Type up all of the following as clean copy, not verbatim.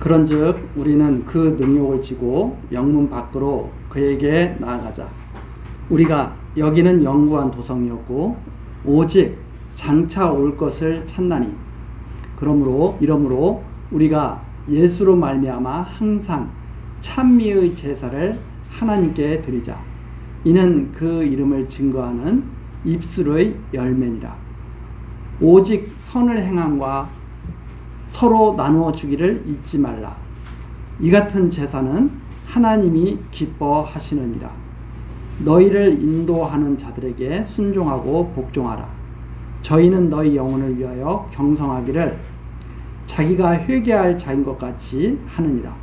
그런즉 우리는 그 능욕을 지고 영문 밖으로 그에게 나아가자. 우리가 여기는 영구한 도성이었고 오직 장차 올 것을 찾나니 이러므로 우리가 예수로 말미암아 항상 찬미의 제사를 하나님께 드리자. 이는 그 이름을 증거하는 입술의 열매니라. 오직 선을 행함과 서로 나누어 주기를 잊지 말라. 이 같은 제사는 하나님이 기뻐하시느니라. 너희를 인도하는 자들에게 순종하고 복종하라. 저희는 너희 영혼을 위하여 경성하기를 자기가 회개할 자인 것 같이 하느니라.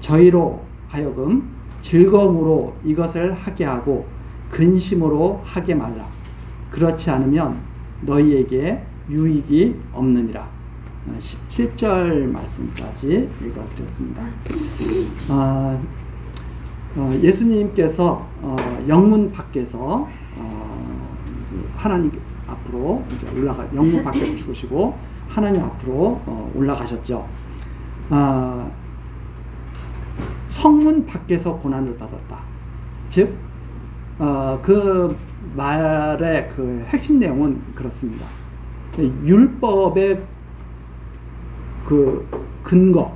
저희로 하여금 즐거움으로 이것을 하게 하고 근심으로 하게 말라. 그렇지 않으면 너희에게 유익이 없느니라. 17절 말씀까지 읽어드렸습니다. 예수님께서 영문 밖에서 하나님 앞으로 이제 영문 밖에서 죽으시고 하나님 앞으로 올라가셨죠. 성문 밖에서 고난을 받았다. 즉, 그 말의 그 핵심 내용은 그렇습니다. 율법의 그 근거,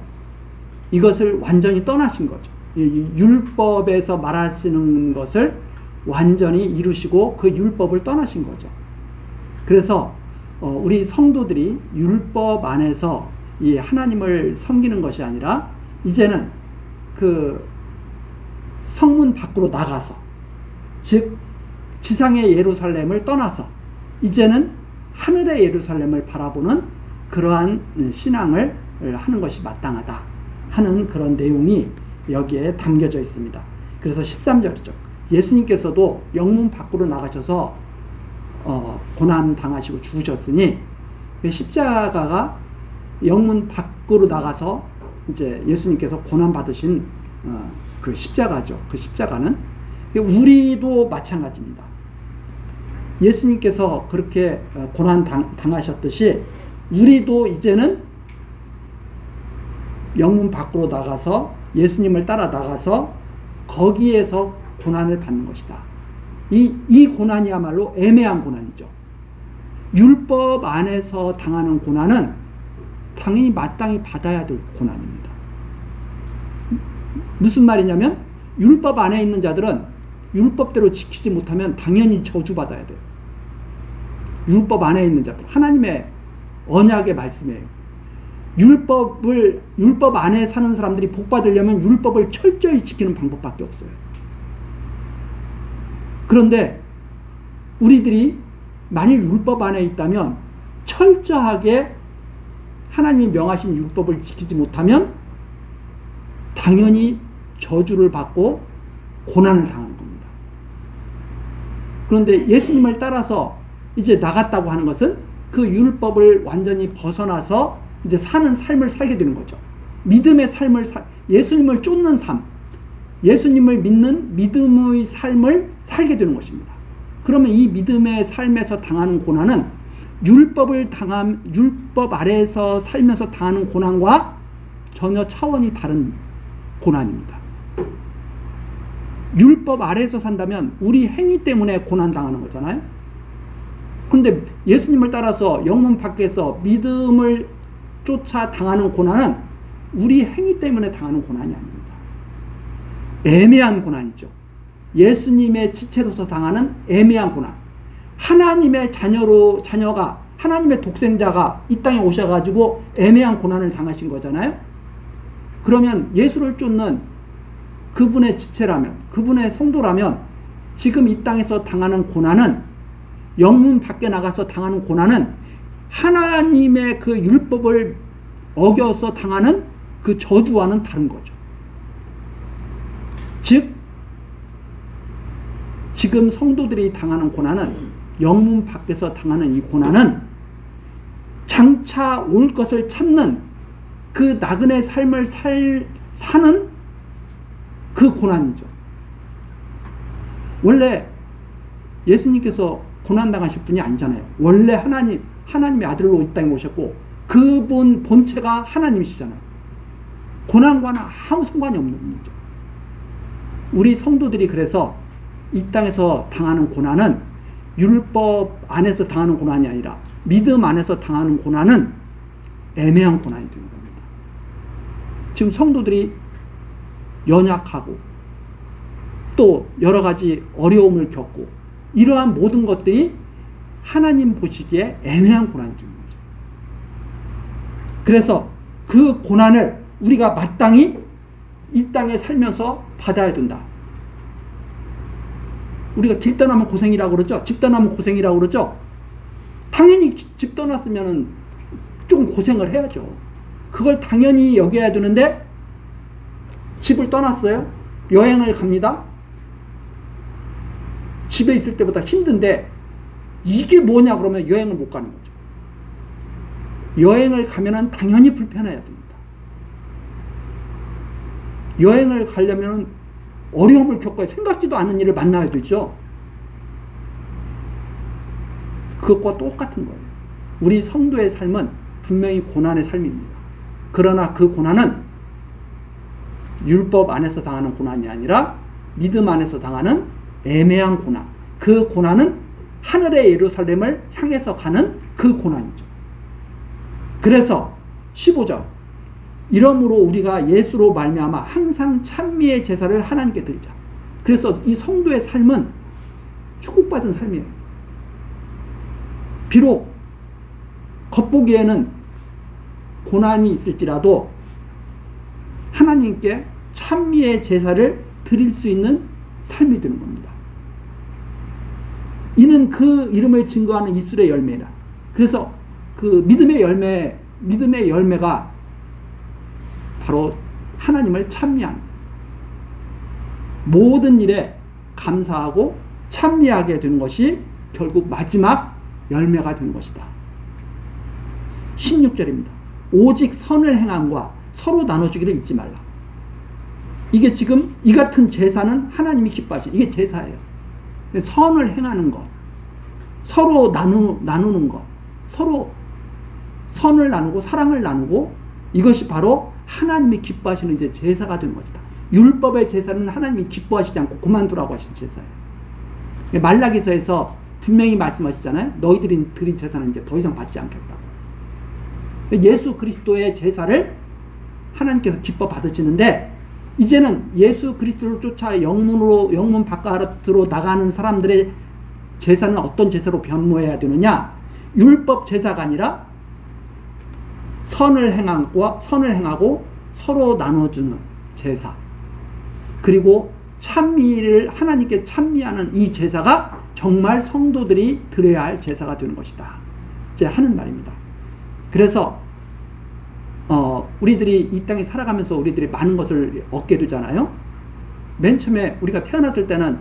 이것을 완전히 떠나신 거죠. 율법에서 말하시는 것을 완전히 이루시고 그 율법을 떠나신 거죠. 그래서 우리 성도들이 율법 안에서 이 하나님을 섬기는 것이 아니라 이제는 그 성문 밖으로 나가서, 즉 지상의 예루살렘을 떠나서 이제는 하늘의 예루살렘을 바라보는 그러한 신앙을 하는 것이 마땅하다 하는 그런 내용이 여기에 담겨져 있습니다. 그래서 13절이죠. 예수님께서도 영문 밖으로 나가셔서 고난 당하시고 죽으셨으니 십자가가 영문 밖으로 나가서 이제 예수님께서 고난 받으신 그 십자가죠. 그 십자가는 우리도 마찬가지입니다. 예수님께서 그렇게 고난 당하셨듯이 우리도 이제는 영문 밖으로 나가서 예수님을 따라 나가서 거기에서 고난을 받는 것이다. 이 고난이야말로 애매한 고난이죠. 율법 안에서 당하는 고난은 당연히 마땅히 받아야 될 고난입니다. 무슨 말이냐면 율법 안에 있는 자들은 율법대로 지키지 못하면 당연히 저주받아야 돼요. 율법 안에 있는 자들, 하나님의 언약의 말씀이에요. 율법 안에 사는 사람들이 복 받으려면 율법을 철저히 지키는 방법밖에 없어요. 그런데 우리들이 만일 율법 안에 있다면 철저하게 하나님이 명하신 율법을 지키지 못하면 당연히 저주를 받고 고난을 당하는 겁니다. 그런데 예수님을 따라서 이제 나갔다고 하는 것은 그 율법을 완전히 벗어나서 이제 사는 삶을 살게 되는 거죠. 믿음의 삶을 예수님을 쫓는 삶, 예수님을 믿는 믿음의 삶을 살게 되는 것입니다. 그러면 이 믿음의 삶에서 당하는 고난은 율법 아래에서 살면서 당하는 고난과 전혀 차원이 다른 고난입니다. 율법 아래에서 산다면 우리 행위 때문에 고난 당하는 거잖아요. 그런데 예수님을 따라서 영문 밖에서 믿음을 쫓아 당하는 고난은 우리 행위 때문에 당하는 고난이 아닙니다. 애매한 고난이죠. 예수님의 지체로서 당하는 애매한 고난. 하나님의 자녀가 하나님의 독생자가 이 땅에 오셔가지고 애매한 고난을 당하신 거잖아요. 그러면 예수를 쫓는 그분의 지체라면, 그분의 성도라면 지금 이 땅에서 당하는 고난은, 영문 밖에 나가서 당하는 고난은 하나님의 그 율법을 어겨서 당하는 그 저주와는 다른 거죠. 즉 지금 성도들이 당하는 고난은, 영문 밖에서 당하는 이 고난은 장차 올 것을 찾는 그 나그네 삶을 사는 그 고난이죠. 원래 예수님께서 고난당하실 분이 아니잖아요. 원래 하나님의 아들로 이 땅에 오셨고 그분 본체가 하나님이시잖아요. 고난과는 아무 상관이 없는 거죠. 우리 성도들이 그래서 이 땅에서 당하는 고난은 율법 안에서 당하는 고난이 아니라 믿음 안에서 당하는 고난은 애매한 고난이 되는 겁니다. 지금 성도들이 연약하고 또 여러 가지 어려움을 겪고 이러한 모든 것들이 하나님 보시기에 애매한 고난이 되는 거죠. 그래서 그 고난을 우리가 마땅히 이 땅에 살면서 받아야 된다. 우리가 길 떠나면 고생이라고 그러죠. 집 떠나면 고생이라고 그러죠. 당연히 집 떠났으면 조금 고생을 해야죠. 그걸 당연히 여겨야 되는데 집을 떠났어요. 여행을 갑니다. 집에 있을 때보다 힘든데 이게 뭐냐 그러면 여행을 못 가는 거죠. 여행을 가면은 당연히 불편해야 됩니다. 여행을 가려면 어려움을 겪어야 생각지도 않은 일을 만나야 되죠. 그것과 똑같은 거예요. 우리 성도의 삶은 분명히 고난의 삶입니다. 그러나 그 고난은 율법 안에서 당하는 고난이 아니라 믿음 안에서 당하는 애매한 고난. 그 고난은 하늘의 예루살렘을 향해서 가는 그 고난이죠. 그래서 15절 이러므로 우리가 예수로 말미암아 항상 찬미의 제사를 하나님께 드리자. 그래서 이 성도의 삶은 축복받은 삶이에요. 비록 겉보기에는 고난이 있을지라도 하나님께 찬미의 제사를 드릴 수 있는 삶이 되는 겁니다. 이는 그 이름을 증거하는 입술의 열매라. 그래서 그 믿음의 열매가 바로 하나님을 찬미하는, 모든 일에 감사하고 찬미하게 되는 것이 결국 마지막 열매가 되는 것이다. 16절입니다. 오직 선을 행함과 서로 나눠주기를 잊지 말라. 이게 지금 이 같은 제사는 하나님이 기뻐하시는, 이게 제사예요. 선을 행하는 것, 서로 나누는 것, 서로 선을 나누고 사랑을 나누고, 이것이 바로 하나님이 기뻐하시는 이제 제사가 되는 것이다. 율법의 제사는 하나님이 기뻐하시지 않고 그만두라고 하신 제사예요. 말라기서에서 분명히 말씀하시잖아요. 너희들이 드린 제사는 이제 더 이상 받지 않겠다고. 예수 그리스도의 제사를 하나님께서 기뻐 받으시는데, 이제는 예수 그리스도를 쫓아 영문 바깥으로 나가는 사람들의 제사는 어떤 제사로 변모해야 되느냐? 율법 제사가 아니라 선을 행하고 서로 나눠주는 제사, 그리고 찬미를 하나님께 찬미하는 이 제사가 정말 성도들이 드려야 할 제사가 되는 것이다. 이제 하는 말입니다. 그래서 우리들이 이 땅에 살아가면서 우리들이 많은 것을 얻게 되잖아요. 맨 처음에 우리가 태어났을 때는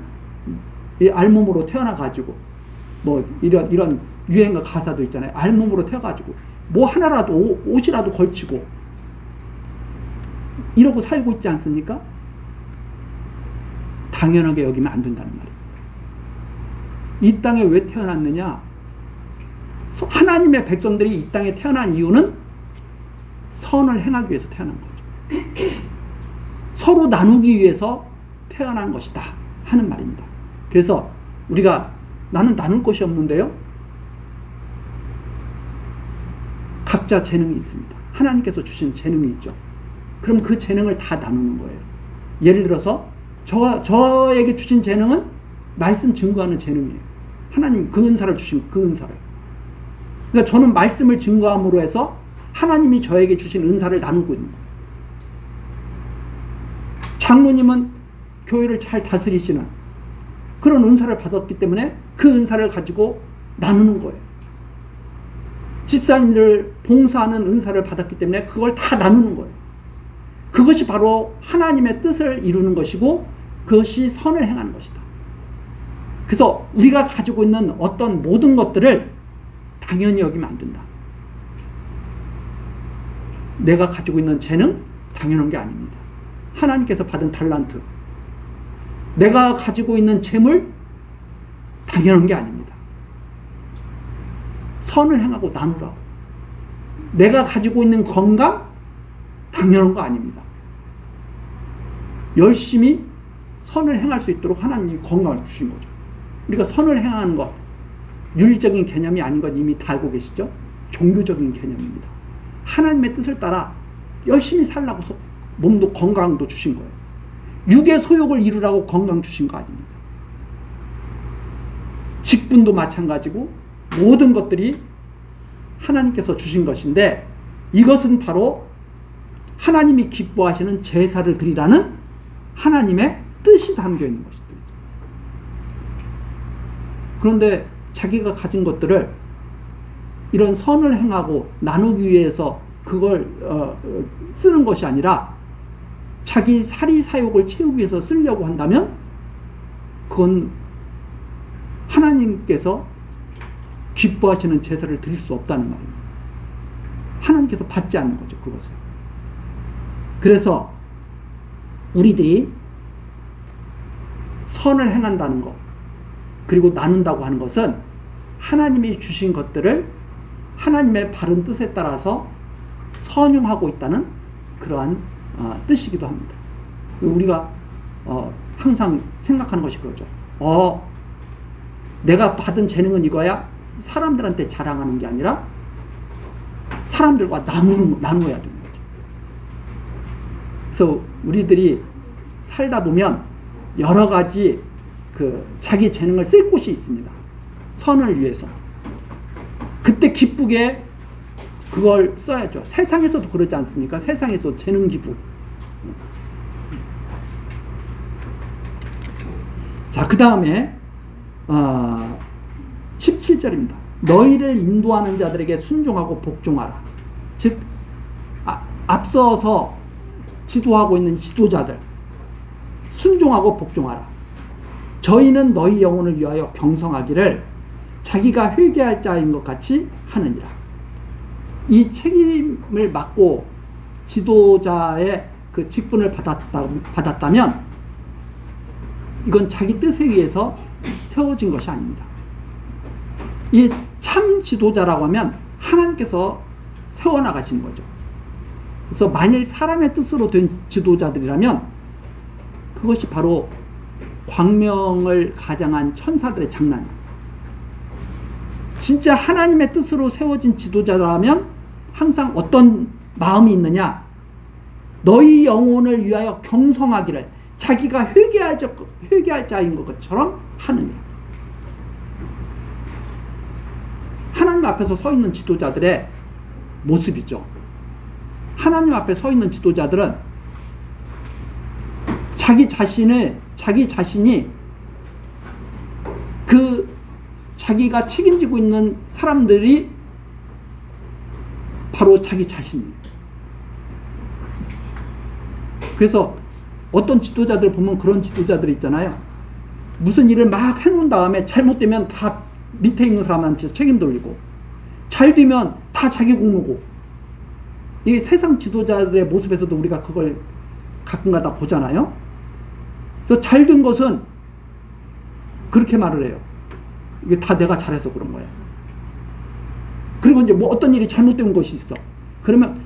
이 알몸으로 태어나가지고 뭐 이런 유행어 가사도 있잖아요. 알몸으로 태어가지고 뭐 하나라도 옷이라도 걸치고 이러고 살고 있지 않습니까? 당연하게 여기면 안 된다는 말이에요. 이 땅에 왜 태어났느냐? 하나님의 백성들이 이 땅에 태어난 이유는 선을 행하기 위해서 태어난 거죠. 서로 나누기 위해서 태어난 것이다 하는 말입니다. 그래서 우리가 나는 나눌 것이 없는데요. 각자 재능이 있습니다. 하나님께서 주신 재능이 있죠. 그럼 그 재능을 다 나누는 거예요. 예를 들어서 저에게 주신 재능은 말씀 증거하는 재능이에요. 하나님 그 은사를 주신 그 은사를. 그러니까 저는 말씀을 증거함으로 해서 하나님이 저에게 주신 은사를 나누고 있는 거예요. 장로님은 교회를 잘 다스리시는 그런 은사를 받았기 때문에 그 은사를 가지고 나누는 거예요. 집사님들 봉사하는 은사를 받았기 때문에 그걸 다 나누는 거예요. 그것이 바로 하나님의 뜻을 이루는 것이고 그것이 선을 행하는 것이다. 그래서 우리가 가지고 있는 어떤 모든 것들을 당연히 여기면 안 된다. 내가 가지고 있는 재능 당연한 게 아닙니다. 하나님께서 받은 달란트, 내가 가지고 있는 재물 당연한 게 아닙니다. 선을 행하고 나누라고. 내가 가지고 있는 건강 당연한 거 아닙니다. 열심히 선을 행할 수 있도록 하나님이 건강을 주신 거죠. 우리가 선을 행하는 것, 윤리적인 개념이 아닌 것 이미 다 알고 계시죠? 종교적인 개념입니다. 하나님의 뜻을 따라 열심히 살라고 몸도 건강도 주신 거예요. 육의 소욕을 이루라고 건강 주신 거 아닙니다. 직분도 마찬가지고 모든 것들이 하나님께서 주신 것인데, 이것은 바로 하나님이 기뻐하시는 제사를 드리라는 하나님의 뜻이 담겨 있는 것이죠. 그런데 자기가 가진 것들을 이런 선을 행하고 나누기 위해서 그걸 쓰는 것이 아니라 자기 사리사욕을 채우기 위해서 쓰려고 한다면 그건 하나님께서 기뻐하시는 제사를 드릴 수 없다는 말입니다. 하나님께서 받지 않는 거죠, 그것을. 그래서 우리들이 선을 행한다는 것, 그리고 나눈다고 하는 것은 하나님이 주신 것들을 하나님의 바른 뜻에 따라서 선용하고 있다는 그러한 뜻이기도 합니다. 우리가 항상 생각하는 것이 그거죠. 내가 받은 재능은 이거야? 사람들한테 자랑하는 게 아니라 사람들과 나누어야 되는 거죠. 그래서 우리들이 살다 보면 여러 가지 자기 재능을 쓸 곳이 있습니다. 선을 위해서. 그때 기쁘게 그걸 써야죠. 세상에서도 그러지 않습니까? 세상에서 재능 기부. 자, 그 다음에 17절입니다. 너희를 인도하는 자들에게 순종하고 복종하라. 즉 앞서서 지도하고 있는 지도자들 순종하고 복종하라. 저희는 너희 영혼을 위하여 경성하기를 자기가 회개할 자인 것 같이 하느니라. 이 책임을 맡고 지도자의 그 직분을 받았다면 이건 자기 뜻에 의해서 세워진 것이 아닙니다. 이 참 지도자라고 하면 하나님께서 세워나가신 거죠. 그래서 만일 사람의 뜻으로 된 지도자들이라면 그것이 바로 광명을 가장한 천사들의 장난이에요. 진짜 하나님의 뜻으로 세워진 지도자라면 항상 어떤 마음이 있느냐? 너희 영혼을 위하여 경성하기를 자기가 회개할 자인 것처럼 하느냐. 하나님 앞에서 서 있는 지도자들의 모습이죠. 하나님 앞에 서 있는 지도자들은 자기 자신이 자기가 책임지고 있는 사람들이 바로 자기 자신이에요. 그래서 어떤 지도자들 보면 그런 지도자들 있잖아요. 무슨 일을 막 해놓은 다음에 잘못되면 다 밑에 있는 사람한테 책임 돌리고, 잘 되면 다 자기 공로고. 이 세상 지도자들의 모습에서도 우리가 그걸 가끔가다 보잖아요. 잘 된 것은 그렇게 말을 해요. 이게 다 내가 잘해서 그런 거야. 그리고 이제 뭐 어떤 일이 잘못된 것이 있어. 그러면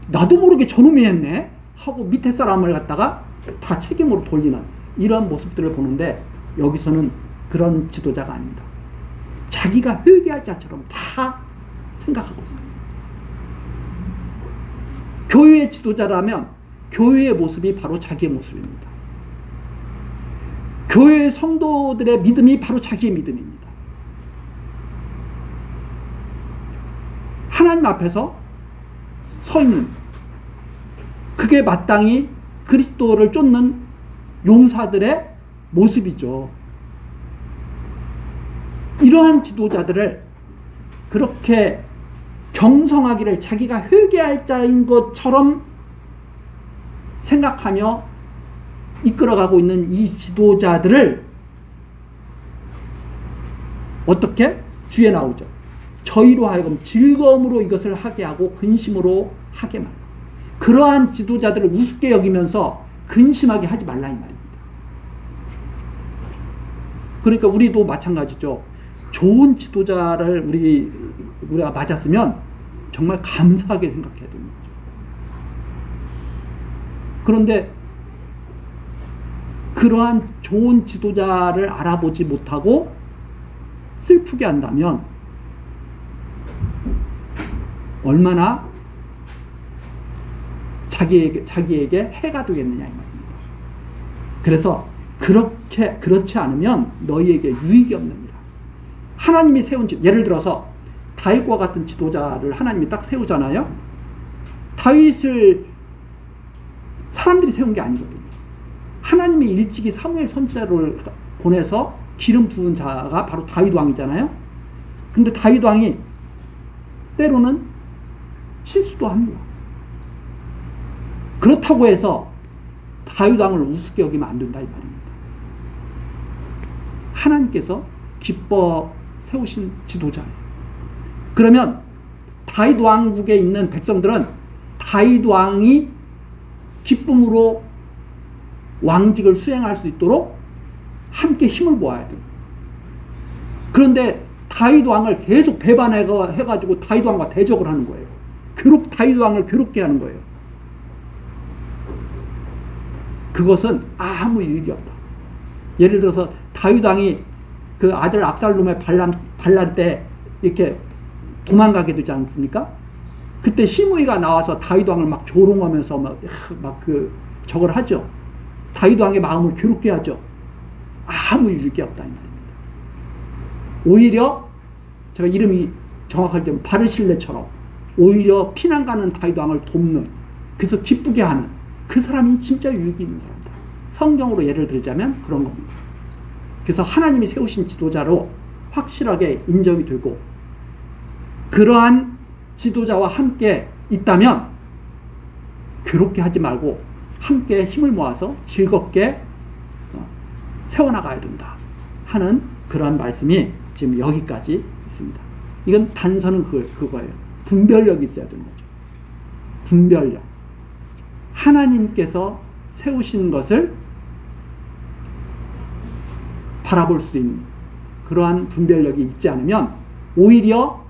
나도 모르게 저놈이 했네 하고 밑에 사람을 갖다가 다 책임으로 돌리는 이런 모습들을 보는데, 여기서는 그런 지도자가 아닙니다. 자기가 회개할 자처럼 다 생각하고 있어요. 교회의 지도자라면 교회의 모습이 바로 자기의 모습입니다. 교회의 성도들의 믿음이 바로 자기의 믿음입니다. 하나님 앞에서 서 있는, 그게 마땅히 그리스도를 쫓는 용사들의 모습이죠. 이러한 지도자들을 그렇게 경성하기를 자기가 회개할 자인 것처럼 생각하며 이끌어가고 있는 이 지도자들을 어떻게? 뒤에 나오죠. 저희로 하여금 즐거움으로 이것을 하게 하고 근심으로 하게 말라. 그러한 지도자들을 우습게 여기면서 근심하게 하지 말라 이 말입니다. 그러니까 우리도 마찬가지죠. 좋은 지도자를 우리가 맞았으면 정말 감사하게 생각해야 되는 거죠. 그런데 그러한 좋은 지도자를 알아보지 못하고 슬프게 한다면 얼마나 자기에게 해가 되겠느냐 이 말입니다. 그래서 그렇지 않으면 너희에게 유익이 없느니라. 하나님이 세운 예를 들어서 다윗과 같은 지도자를 하나님이 딱 세우잖아요. 다윗을 사람들이 세운 게 아니거든요. 하나님이 일찍이 사무엘 선지자를 보내서 기름 부은 자가 바로 다윗 왕이잖아요. 근데 다윗 왕이 때로는 실수도 합니다. 그렇다고 해서 다윗 왕을 우습게 여기면 안 된다 이 말입니다. 하나님께서 기뻐 세우신 지도자예요. 그러면 다윗 왕국에 있는 백성들은 다윗 왕이 기쁨으로 왕직을 수행할 수 있도록 함께 힘을 모아야 돼요. 그런데 다윗 왕을 계속 배반해가지고 다윗 왕과 대적을 하는 거예요. 다윗 왕을 괴롭게 하는 거예요. 그것은 아무 유익이 없다. 예를 들어서 다윗 왕이 그 아들 압살롬의 반란 때 이렇게 도망가게 되지 않습니까? 그때 시므이가 나와서 다윗 왕을 막 조롱하면서 저걸 하죠. 다윗 왕의 마음을 괴롭게 하죠. 아무 유익이 없다 이 말입니다. 오히려 제가 이름이 정확하게 바르실레처럼 오히려 피난 가는 다윗 왕을 돕는, 그래서 기쁘게 하는 그 사람이 진짜 유익이 있는 사람이다. 성경으로 예를 들자면 그런 겁니다. 그래서 하나님이 세우신 지도자로 확실하게 인정이 되고 그러한 지도자와 함께 있다면 괴롭게 하지 말고 함께 힘을 모아서 즐겁게 세워나가야 된다 하는 그러한 말씀이 지금 여기까지 있습니다. 이건 단서는 그거예요. 분별력이 있어야 되는 거죠. 분별력. 하나님께서 세우신 것을 바라볼 수 있는 그러한 분별력이 있지 않으면 오히려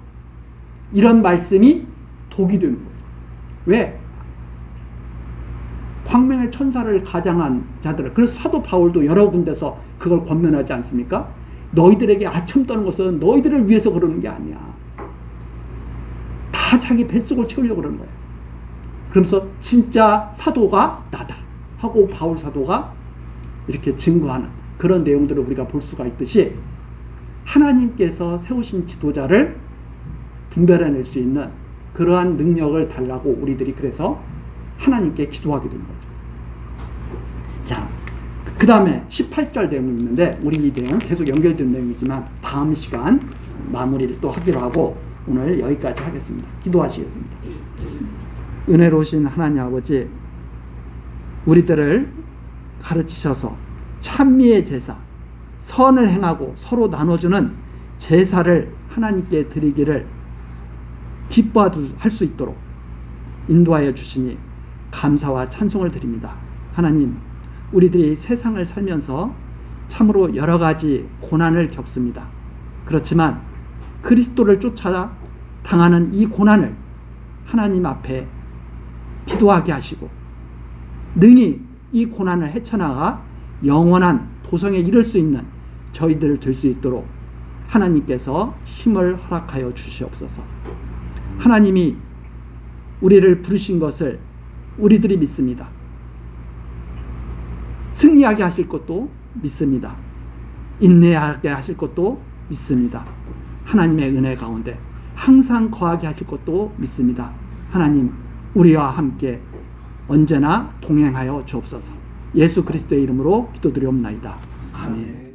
이런 말씀이 독이 되는 거예요. 왜? 광명의 천사를 가장한 자들, 그래서 사도 바울도 여러 군데서 그걸 권면하지 않습니까? 너희들에게 아첨 떠는 것은 너희들을 위해서 그러는 게 아니야. 다 자기 뱃속을 채우려고 그러는 거예요. 그러면서 진짜 사도가 나다 하고 바울 사도가 이렇게 증거하는 그런 내용들을 우리가 볼 수가 있듯이 하나님께서 세우신 지도자를 분별해낼 수 있는 그러한 능력을 달라고 우리들이 그래서 하나님께 기도하게 되는 거죠. 자, 그 다음에 18절 내용이 있는데 우리 이 내용 계속 연결된 내용이지만 다음 시간 마무리를 또 하기로 하고 오늘 여기까지 하겠습니다. 기도하시겠습니다. 은혜로우신 하나님 아버지, 우리들을 가르치셔서 찬미의 제사, 선을 행하고 서로 나눠주는 제사를 하나님께 드리기를 기뻐할 수 있도록 인도하여 주시니 감사와 찬송을 드립니다. 하나님, 우리들이 세상을 살면서 참으로 여러 가지 고난을 겪습니다. 그렇지만 그리스도를 쫓아 당하는 이 고난을 하나님 앞에 기도하게 하시고 능히 이 고난을 헤쳐나가 영원한 도성에 이를 수 있는 저희들 될 수 있도록 하나님께서 힘을 허락하여 주시옵소서. 하나님이 우리를 부르신 것을 우리들이 믿습니다. 승리하게 하실 것도 믿습니다. 인내하게 하실 것도 믿습니다. 하나님의 은혜 가운데 항상 거하게 하실 것도 믿습니다. 하나님, 우리와 함께 언제나 동행하여 주옵소서. 예수 그리스도의 이름으로 기도드리옵나이다. 아멘.